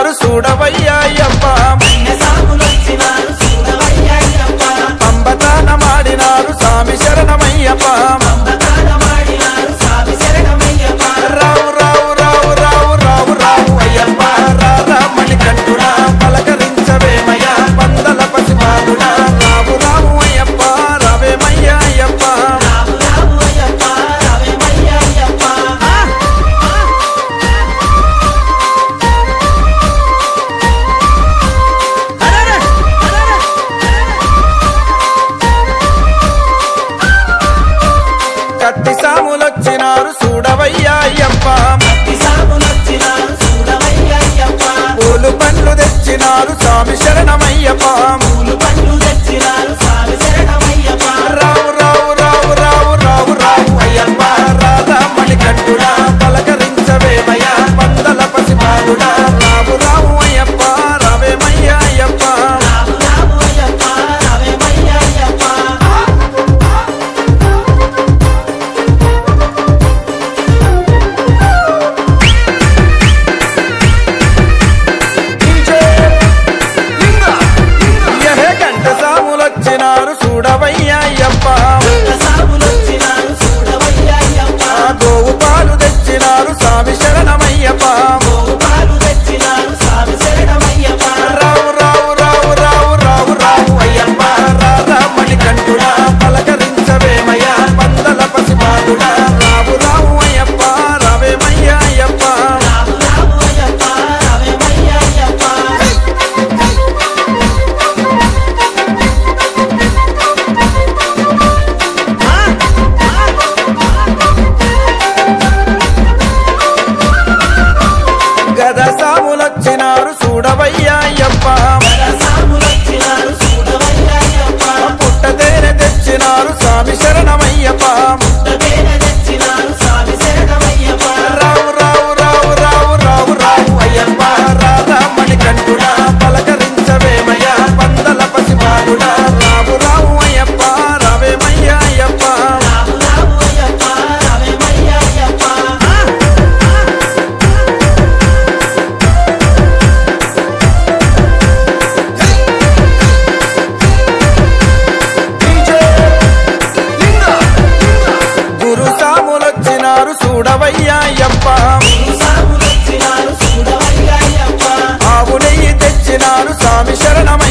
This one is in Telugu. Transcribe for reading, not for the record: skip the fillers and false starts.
వచ్చినారు చూడవయ్యాయప్ప పంబతానమాడినారు స్వామి శరణమయ్యప్ప రావు రావు రావు రావు రావు రావు అయ్యప్ప రామని కంటుడా పలకరించవేమయ్యా పందల పసిబాలుడా రావు రావు అయ్యప్ప రావేమయ్యా అయ్యప్ప కత్తి సాములొచ్చినారు చూడవయ్యాయప్ప పూలు పండ్లు తెచ్చినారు స్వామి శరణమయ్యప్ప రావు రావు రావు రావు రావు రావు అయ్యప్ప రామని కంటుడా పలకరించవేమయ్యా పందల పసిబాలుడా రావు రావు అయ్యప్ప రావేమయ్యా అయ్యప్ప వచ్చినారు చూడవయ్యాయప్ప గోవు పాలు తెచ్చినారు స్వామి శరణమయ్యప్ప రావు రావు రావు రావు రావు రావు అయ్యప్ప రామని కంటుడా పలకరించవేమయ్యా పందల పసిబాలుడా రావు రావు అయ్యప్ప రావేమయ్యా అయ్యప్ప గద సాములొచ్చినారు చూడవయ్యాయప్ప పుట్టదేన తెచ్చినారు స్వామి శరణమయ్యప్ప రావు రావు రావు రావు రావు రావు అయ్యప్ప రామని కంటుడా పలకరించవేమయ్యా పందల పసిబాలుడా రావు రావు అయ్యప్ప రావేమయ్యా అయ్యప్ప గురు సాములొచ్చినారు చూడవయ్యాయప్ప ఆవు నెయ్యి తెచ్చినారు స్వామి శరణమయ్యప్ప